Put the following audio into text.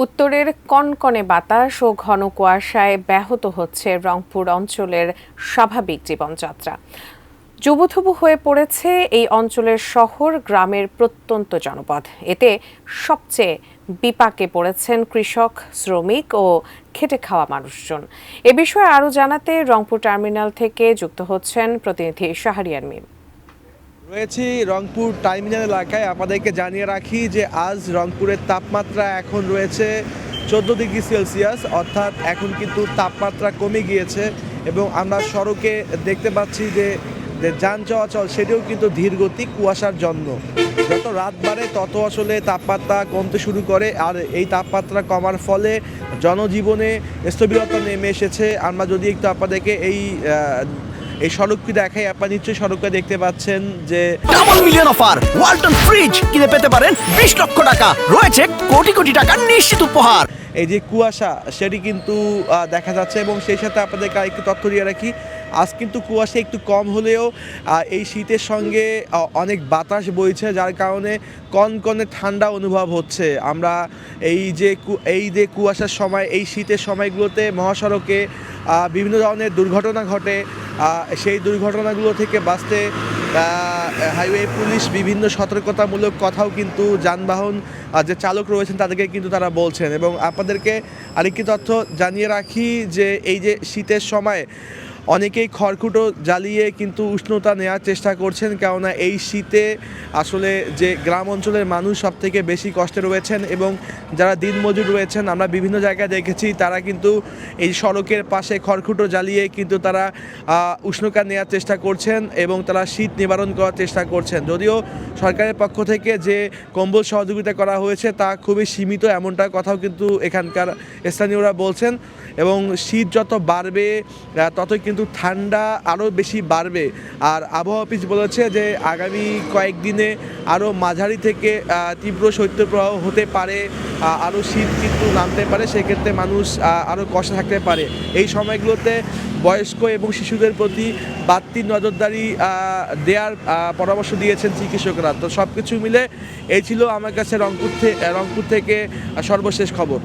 উত্তরের কনকনে বাতাস ও ঘন কুয়াশায় ব্যাহত হচ্ছে রংপুর অঞ্চলের স্বাভাবিক জীবনযাত্রা। জবুথবু হয়ে পড়েছে এই অঞ্চলের শহর গ্রামের প্রত্যন্ত জনপদ। এতে সবচেয়ে বিপাকে পড়েছেন কৃষক, শ্রমিক ও খেটে খাওয়া মানুষজন। এ বিষয়ে আরও জানাতে রংপুর টার্মিনাল থেকে যুক্ত হচ্ছেন প্রতিনিধি শাহরিয়ার মিম। রয়েছি রংপুর টার্মিনাল এলাকায়। আপনাদেরকে জানিয়ে রাখি যে আজ রংপুরের তাপমাত্রা এখন রয়েছে 14 ডিগ্রি সেলসিয়াস, অর্থাৎ এখন কিন্তু তাপমাত্রা কমে গিয়েছে এবং আমরা সড়কে দেখতে পাচ্ছি যে যান চলাচল সেটিও কিন্তু ধীরগতি কুয়াশার জন্য। যত রাত বাড়ে তত আসলে তাপমাত্রা কমতে শুরু করে, আর এই তাপমাত্রা কমার ফলে জনজীবনে স্থবিরতা নেমে এসেছে। আমরা যদি একটু আপনাদেরকে এই সড়কটি দেখাই, আপনারা নিশ্চয়ই সড়কটা দেখতে পাচ্ছেন যে double million offer Walton fridge কিনে পেতে পারেন 20 লক্ষ টাকা, রয়েছে কোটি কোটি টাকার নিশ্চিত উপহার। এই যে কুয়াশা সেটি কিন্তু দেখা যাচ্ছে এবং সেই সাথে আপনাদেরকে আরেকটু তথ্য দিয়ে রাখি, আজ কিন্তু কুয়াশা একটু কম হলেও এই শীতের সঙ্গে অনেক বাতাস বইছে, যার কারণে কনকনে ঠান্ডা অনুভব হচ্ছে। আমরা এই যে কুয়াশার সময়, এই শীতের সময়গুলোতে মহাসড়কে বিভিন্ন ধরনের দুর্ঘটনা ঘটে। সেই দুর্ঘটনাগুলো থেকে বাঁচতে হাইওয়ে পুলিশ বিভিন্ন সতর্কতামূলক কথাও কিন্তু যানবাহন যে চালক রয়েছেন তাদেরকে কিন্তু তারা বলছেন। এবং আপনাদেরকে আরেকটি তথ্য জানিয়ে রাখি যে এই যে শীতের সময় অনেকেই খড়কুটো জ্বালিয়ে কিন্তু উষ্ণতা নেওয়ার চেষ্টা করছেন, কেননা এই শীতে আসলে যে গ্রাম অঞ্চলের মানুষ সব থেকে বেশি কষ্টে রয়েছেন এবং যারা দিনমজুর রয়েছেন আমরা বিভিন্ন জায়গায় দেখেছি তারা কিন্তু এই সড়কের পাশে খড়কুটো জ্বালিয়ে কিন্তু তারা উষ্ণতা নেওয়ার চেষ্টা করছেন এবং তারা শীত নিবারণ করার চেষ্টা করছেন। যদিও সরকারের পক্ষ থেকে যে কম্বল সহযোগিতা করা হয়েছে তা খুবই সীমিত, এমনটা কথাও কিন্তু এখানকার স্থানীয়রা বলছেন। এবং শীত যত বাড়বে ততই কিন্তু ঠান্ডা আরও বেশি বাড়বে। আর আবহাওয়া অফিস বলেছে যে আগামী কয়েকদিনে আরও মাঝারি থেকে তীব্র শৈত্যপ্রবাহ হতে পারে, আরও শীত কিন্তু নামতে পারে, সেক্ষেত্রে মানুষ আরও কষ্টে থাকতে পারে। এই সময়গুলোতে বয়স্ক এবং শিশুদের প্রতি বাড়তি নজরদারি দেওয়ার পরামর্শ দিয়েছেন চিকিৎসকরা। তো সব কিছু মিলে এই ছিল আমার কাছে রংপুর থেকে সর্বশেষ খবর।